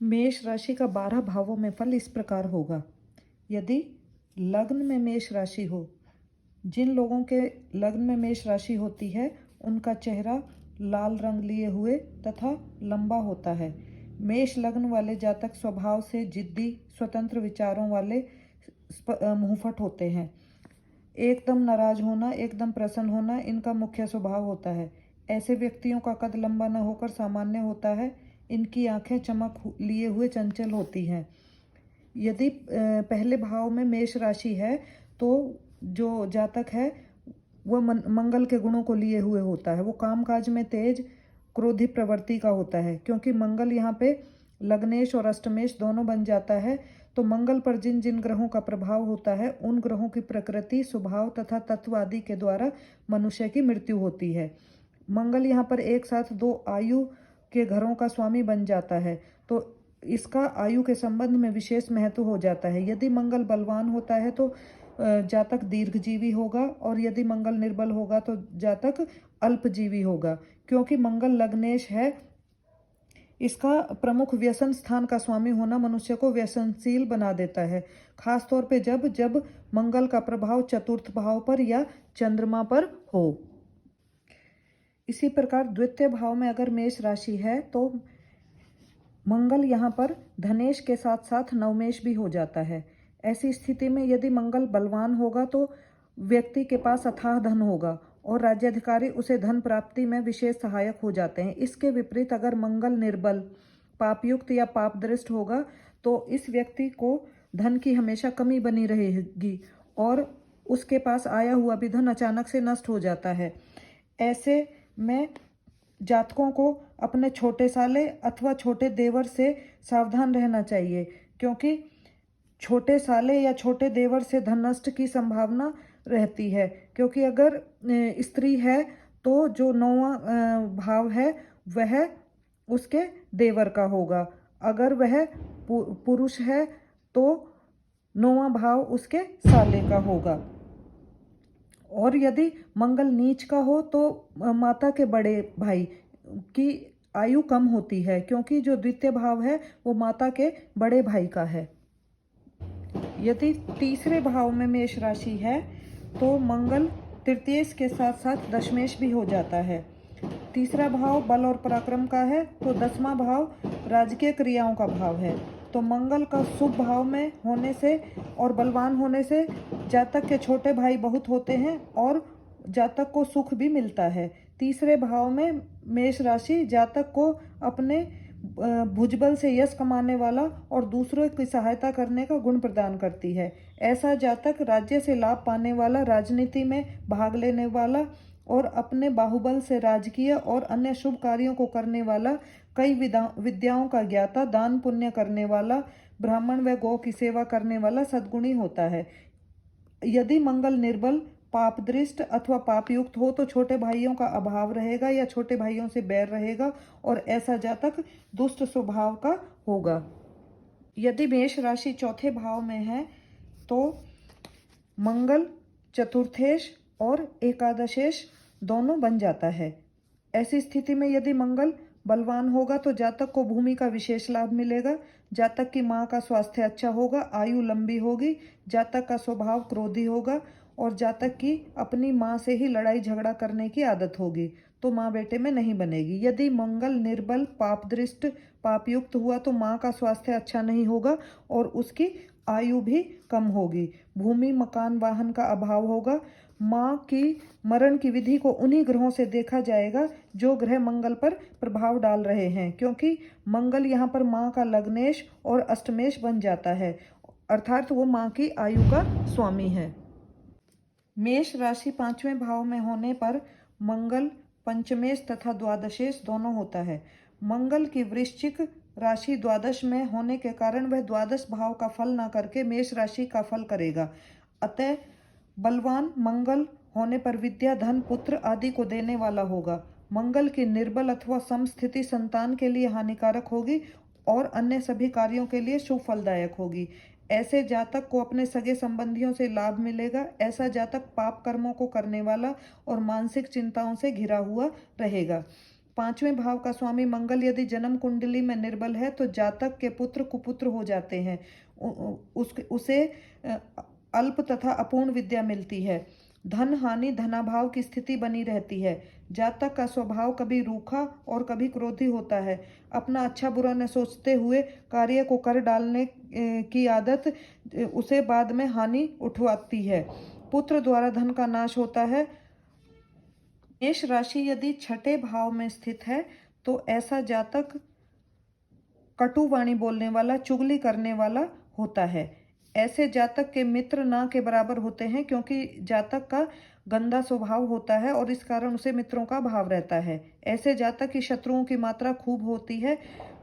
मेष राशि का 12 भावों में फल इस प्रकार होगा। यदि लग्न में मेष राशि हो, जिन लोगों के लग्न में मेष राशि होती है उनका चेहरा लाल रंग लिए हुए तथा लंबा होता है। मेष लग्न वाले जातक स्वभाव से जिद्दी, स्वतंत्र विचारों वाले मुंहफट होते हैं। एकदम नाराज होना, एकदम प्रसन्न होना इनका मुख्य स्वभाव होता है। ऐसे व्यक्तियों का कद लंबा न होकर सामान्य होता है। इनकी आंखें चमक लिए हुए चंचल होती हैं। यदि पहले भाव में मेष राशि है तो जो जातक है वह मंगल के गुणों को लिए हुए होता है। वो कामकाज में तेज, क्रोधी प्रवृत्ति का होता है। क्योंकि मंगल यहाँ पे लग्नेश और अष्टमेश दोनों बन जाता है, तो मंगल पर जिन जिन ग्रहों का प्रभाव होता है उन ग्रहों की प्रकृति, स्वभाव तथा तत्व आदि के द्वारा मनुष्य की मृत्यु होती है। मंगल यहाँ पर एक साथ 2 आयु के घरों का स्वामी बन जाता है, तो इसका आयु के संबंध में विशेष महत्व हो जाता है। यदि मंगल बलवान होता है तो जातक दीर्घजीवी होगा, और यदि मंगल निर्बल होगा तो जातक अल्पजीवी होगा। क्योंकि मंगल लग्नेश है, इसका प्रमुख व्यसन स्थान का स्वामी होना मनुष्य को व्यसनशील बना देता है। खास तौर पे जब जब मंगल का प्रभाव चतुर्थ भाव पर या चंद्रमा पर हो। इसी प्रकार द्वितीय भाव में अगर मेष राशि है तो मंगल यहाँ पर धनेश के साथ साथ नवमेश भी हो जाता है। ऐसी स्थिति में यदि मंगल बलवान होगा तो व्यक्ति के पास अथाह धन होगा और राज्याधिकारी उसे धन प्राप्ति में विशेष सहायक हो जाते हैं। इसके विपरीत अगर मंगल निर्बल, पापयुक्त या पापदृष्ट होगा तो इस व्यक्ति को धन की हमेशा कमी बनी रहेगी और उसके पास आया हुआ भी धन अचानक से नष्ट हो जाता है। ऐसे में जातकों को अपने छोटे साले अथवा छोटे देवर से सावधान रहना चाहिए, क्योंकि छोटे साले या छोटे देवर से धन नष्ट की संभावना रहती है। क्योंकि अगर स्त्री है तो जो 9वां भाव है वह उसके देवर का होगा, अगर वह पुरुष है तो 9वां भाव उसके साले का होगा। और यदि मंगल नीच का हो तो माता के बड़े भाई की आयु कम होती है, क्योंकि जो द्वितीय भाव है वो माता के बड़े भाई का है। यदि तीसरे भाव में मेष राशि है तो मंगल तृतीयेश के साथ साथ दशमेश भी हो जाता है। तीसरा भाव बल और पराक्रम का है तो 10वां भाव राजकीय क्रियाओं का भाव है। तो मंगल का शुभ भाव में होने से और बलवान होने से जातक के छोटे भाई बहुत होते हैं और जातक को सुख भी मिलता है। तीसरे भाव में मेष राशि जातक को अपने भुजबल से यश कमाने वाला और दूसरों की सहायता करने का गुण प्रदान करती है। ऐसा जातक राज्य से लाभ पाने वाला, राजनीति में भाग लेने वाला और अपने बाहुबल से राजकीय और अन्य शुभ कार्यों को करने वाला, कई विद्याओं का ज्ञाता, दान पुण्य करने वाला, ब्राह्मण व गौ की सेवा करने वाला सद्गुणी होता है। यदि मंगल निर्बल, पापदृष्ट अथवा पापयुक्त हो तो छोटे भाइयों का अभाव रहेगा या छोटे भाइयों से बैर रहेगा और ऐसा जातक दुष्ट स्वभाव का होगा। यदि मेष राशि चौथे भाव में है तो मंगल चतुर्थेश और एकादशेश दोनों बन जाता है। ऐसी स्थिति में यदि मंगल बलवान होगा तो जातक को भूमि का विशेष लाभ मिलेगा, जातक की माँ का स्वास्थ्य अच्छा होगा, आयु लंबी होगी, जातक का स्वभाव क्रोधी होगा और जातक की अपनी माँ से ही लड़ाई झगड़ा करने की आदत होगी, तो माँ बेटे में नहीं बनेगी। यदि मंगल निर्बल, पापदृष्ट, पापयुक्त हुआ तो माँ का स्वास्थ्य अच्छा नहीं होगा और उसकी आयु भी कम होगी, भूमि मकान वाहन का अभाव होगा। माँ की मरण की विधि को उन्हीं ग्रहों से देखा जाएगा जो ग्रह मंगल पर प्रभाव डाल रहे हैं, क्योंकि मंगल यहाँ पर माँ का लग्नेश और अष्टमेश बन जाता है, अर्थात वो माँ की आयु का स्वामी है। मेष राशि 5वें भाव में होने पर मंगल पंचमेश तथा द्वादशेश दोनों होता है। मंगल की वृश्चिक राशि द्वादश में होने के कारण वह द्वादश भाव का फल न करके मेष राशि का फल करेगा। अतः बलवान मंगल होने पर विद्या, धन, पुत्र आदि को देने वाला होगा। मंगल की निर्बल अथवा समस्थिति संतान के लिए हानिकारक होगी और अन्य सभी कार्यों के लिए शुभ फलदायक होगी। ऐसे जातक को अपने सगे संबंधियों से लाभ मिलेगा। ऐसा जातक पाप कर्मों को करने वाला और मानसिक चिंताओं से घिरा हुआ रहेगा। 5वें भाव का स्वामी मंगल यदि जन्म कुंडली में निर्बल है तो जातक के पुत्र कुपुत्र हो जाते हैं। उसे अल्प तथा अपूर्ण विद्या मिलती है। धन हानि धनाभाव की स्थिति बनी रहती है। जातक का स्वभाव कभी रूखा और कभी क्रोधी होता है। अपना अच्छा बुरा न सोचते हुए कार्य को कर डालने की आदत उसे बाद में हानि उठवाती है। पुत्र द्वारा धन का नाश होता है। मेष राशि यदि छठे भाव में स्थित है तो ऐसा जातक कटु वाणी बोलने वाला, चुगली करने वाला होता है। ऐसे जातक के मित्र ना के बराबर होते हैं, क्योंकि जातक का गंदा स्वभाव होता है और इस कारण उसे मित्रों का अभाव रहता है। ऐसे जातक की शत्रुओं की मात्रा खूब होती है।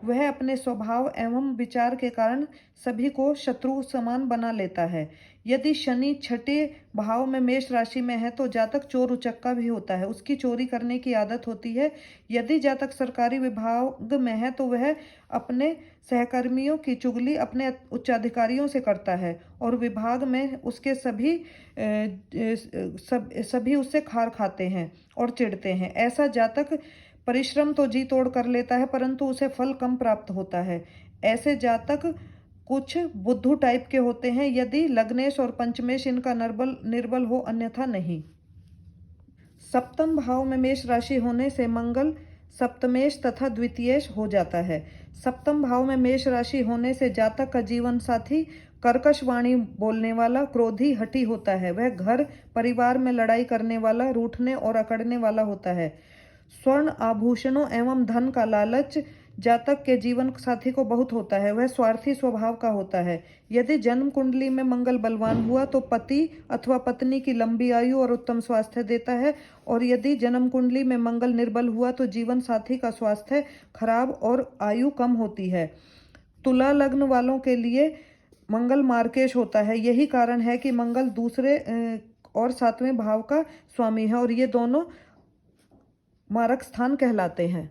वह अपने स्वभाव एवं विचार के कारण सभी को शत्रु समान बना लेता है। यदि शनि छठे भाव में मेष राशि में है तो जातक चोर उचक्का भी होता है। उसकी चोरी करने की आदत होती है। यदि जातक सरकारी विभाग में है तो वह अपने सहकर्मियों की चुगली अपने उच्चाधिकारियों से करता है और विभाग में उसके सभी उससे खार खाते हैं और चिढ़ते हैं। ऐसा जातक परिश्रम तो जी तोड़ कर लेता है, परंतु उसे फल कम प्राप्त होता है। ऐसे जातक कुछ बुद्धू टाइप के होते हैं, यदि लग्नेश और पंचमेश इनका निर्बल हो, अन्यथा नहीं। सप्तम भाव में मेष राशि होने से मंगल सप्तमेश तथा द्वितीयेश हो जाता है। सप्तम भाव में मेष राशि होने से जातक का जीवन साथी कर्कश वाणी बोलने वाला, क्रोधी, हठी होता है। वह घर परिवार में लड़ाई करने वाला, रूठने और अकड़ने वाला होता है। स्वर्ण आभूषणों एवं धन का लालच जातक के जीवन साथी को बहुत होता है। वह स्वार्थी स्वभाव का होता है। यदि जन्म कुंडली में मंगल बलवान हुआ तो पति अथवा पत्नी की लंबी आयु और उत्तम स्वास्थ्य देता है, और यदि जन्म कुंडली में मंगल निर्बल हुआ तो जीवन साथी का स्वास्थ्य खराब और आयु कम होती है। तुला लग्न वालों के लिए मंगल मार्केश होता है। यही कारण है कि मंगल दूसरे और 7वें भाव का स्वामी है और ये दोनों मारक स्थान कहलाते हैं।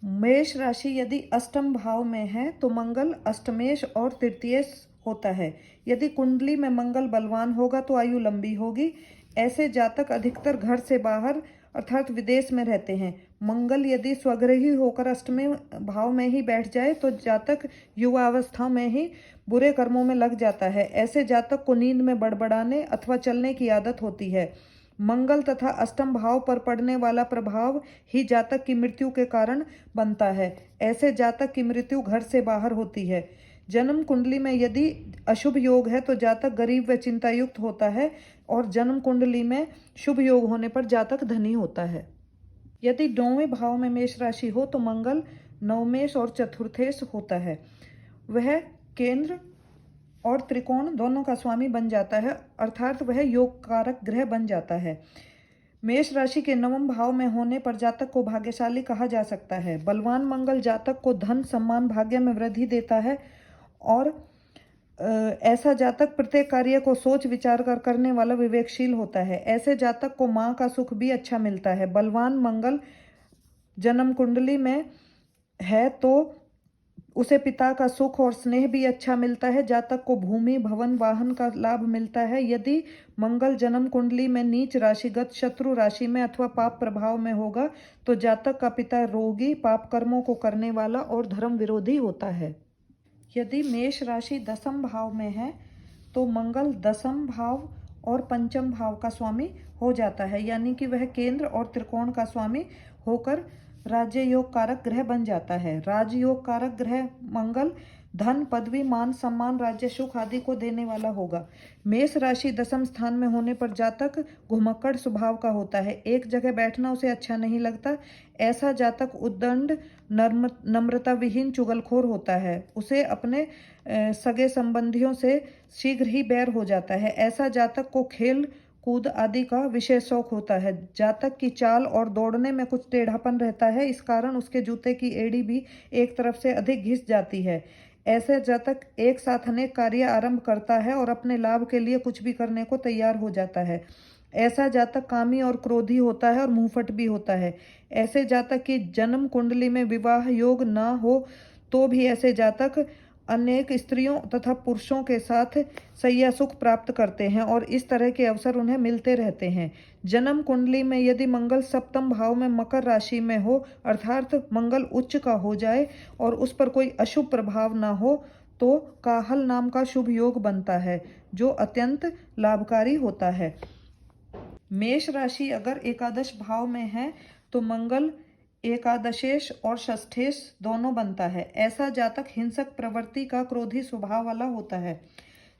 मेष राशि यदि अष्टम भाव में है तो मंगल अष्टमेश और तृतीयेश होता है। यदि कुंडली में मंगल बलवान होगा तो आयु लंबी होगी। ऐसे जातक अधिकतर घर से बाहर अर्थात विदेश में रहते हैं। मंगल यदि स्वग्रही होकर अष्टमें भाव में ही बैठ जाए तो जातक युवा अवस्था में ही बुरे कर्मों में लग जाता है। ऐसे जातक को नींद में बड़बड़ाने अथवा चलने की आदत होती है। मंगल तथा अष्टम भाव पर पड़ने वाला प्रभाव ही जातक की मृत्यु के कारण बनता है। ऐसे जातक की मृत्यु घर से बाहर होती है। जन्म कुंडली में यदि अशुभ योग है तो जातक गरीब व चिंतायुक्त होता है, और जन्म कुंडली में शुभ योग होने पर जातक धनी होता है। यदि 9वें भाव में मेष राशि हो तो मंगल नवमेश और चतुर्थेश होता है। वह केंद्र और त्रिकोण दोनों का स्वामी बन जाता है, अर्थात वह योग कारक ग्रह बन जाता है। मेष राशि के 9वें भाव में होने पर जातक को भाग्यशाली कहा जा सकता है। बलवान मंगल जातक को धन सम्मान भाग्य में वृद्धि देता है, और ऐसा जातक प्रत्येक कार्य को सोच विचार कर करने वाला विवेकशील होता है। ऐसे जातक को माँ का सुख भी अच्छा मिलता है। बलवान मंगल जन्म कुंडली में है तो उसे पिता का सुख और स्नेह भी अच्छा मिलता है। जातक को भूमि भवन वाहन का लाभ मिलता है। यदि मंगल जन्म कुंडली में नीच राशिगत शत्रु राशि में अथवा पाप प्रभाव में होगा तो जातक का पिता रोगी, पाप कर्मों को करने वाला और धर्म विरोधी होता है। यदि मेष राशि 10वें भाव में है तो मंगल 10वें भाव और 5वें भाव का स्वामी हो जाता है, यानी कि वह केंद्र और त्रिकोण का स्वामी होकर राज्य योग कारक ग्रह बन जाता है। राजयोग कारक ग्रह मंगल धन, पदवी, मान सम्मान, राज्य सुख आदि को देने वाला होगा। मेष राशि 10वें स्थान में होने पर जातक घुमक्कड़ स्वभाव का होता है। एक जगह बैठना उसे अच्छा नहीं लगता। ऐसा जातक उद्दंड, नम्रता विहीन, चुगलखोर होता है। उसे अपने सगे संबंधियों से शीघ्र ही बैर हो जाता है। ऐसा जातक को खेल कूद आदि का विशेष शौक होता है। जातक की चाल और दौड़ने में कुछ टेढ़ापन रहता है, इस कारण उसके जूते की एड़ी भी एक तरफ से अधिक घिस जाती है। ऐसे जातक एक साथ अनेक कार्य आरंभ करता है और अपने लाभ के लिए कुछ भी करने को तैयार हो जाता है। ऐसा जातक कामी और क्रोधी होता है और मुंहफट भी होता है। ऐसे जातक की जन्म कुंडली में विवाह योग न हो तो भी ऐसे जातक अनेक स्त्रियों तथा पुरुषों के साथ सैया सुख प्राप्त करते हैं और इस तरह के अवसर उन्हें मिलते रहते हैं। जन्म कुंडली में यदि मंगल सप्तम भाव में मकर राशि में हो, अर्थात मंगल उच्च का हो जाए और उस पर कोई अशुभ प्रभाव ना हो, तो काहल नाम का शुभ योग बनता है, जो अत्यंत लाभकारी होता है। मेष राशि अगर एकादश भाव में है तो मंगल एकादशेश और षष्ठेश दोनों बनता है। ऐसा जातक हिंसक प्रवृत्ति का क्रोधी स्वभाव वाला होता है।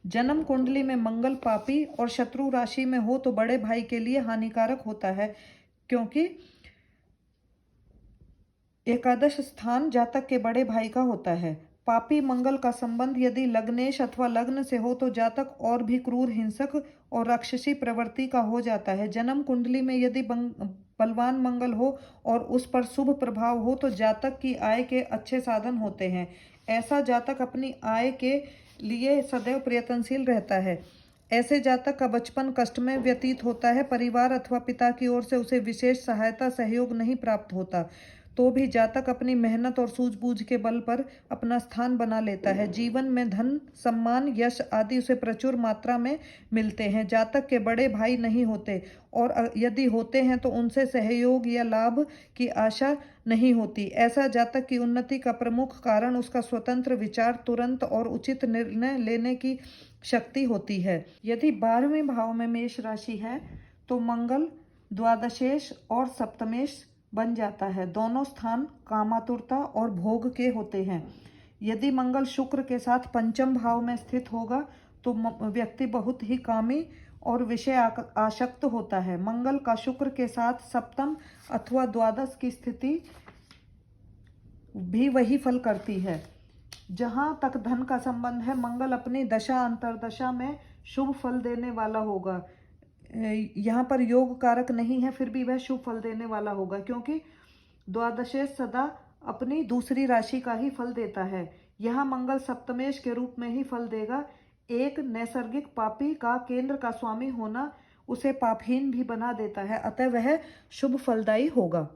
जन्म कुंडली में मंगल पापी और शत्रु राशि में हो तो बड़े भाई के लिए हानिकारक होता है, क्योंकि एकादश स्थान जातक के बड़े भाई का होता है। पापी मंगल का संबंध यदि लग्नेश अथवा लग्न से हो तो जातक और भी क्रूर, हिंसक और राक्षसी प्रवृत्ति का हो जाता है। जन्म कुंडली में यदि बलवान मंगल हो और उस पर शुभ प्रभाव हो तो जातक की आय के अच्छे साधन होते हैं। ऐसा जातक अपनी आय के लिए सदैव प्रयत्नशील रहता है। ऐसे जातक का बचपन कष्ट में व्यतीत होता है। परिवार अथवा पिता की ओर से उसे विशेष सहायता सहयोग नहीं प्राप्त होता, तो भी जातक अपनी मेहनत और सूझबूझ के बल पर अपना स्थान बना लेता है। जीवन में धन, सम्मान, यश आदि उसे प्रचुर मात्रा में मिलते हैं। जातक के बड़े भाई नहीं होते और यदि होते हैं तो उनसे सहयोग या लाभ की आशा नहीं होती। ऐसा जातक की उन्नति का प्रमुख कारण उसका स्वतंत्र विचार, तुरंत और उचित निर्णय लेने की शक्ति होती है। यदि 12वें भाव में मेष राशि है तो मंगल द्वादशेश और सप्तमेश बन जाता है। दोनों स्थान कामातुरता और भोग के होते हैं। यदि मंगल शुक्र के साथ पंचम भाव में स्थित होगा तो व्यक्ति बहुत ही कामी और विषय आसक्त होता है। मंगल का शुक्र के साथ सप्तम अथवा द्वादश की स्थिति भी वही फल करती है। जहाँ तक धन का संबंध है, मंगल अपनी दशा अंतरदशा में शुभ फल देने वाला होगा। यहाँ पर योग कारक नहीं है, फिर भी वह शुभ फल देने वाला होगा, क्योंकि द्वादशेश सदा अपनी दूसरी राशि का ही फल देता है। यहाँ मंगल सप्तमेश के रूप में ही फल देगा। एक नैसर्गिक पापी का केंद्र का स्वामी होना उसे पापहीन भी बना देता है, अतः वह शुभ फलदायी होगा।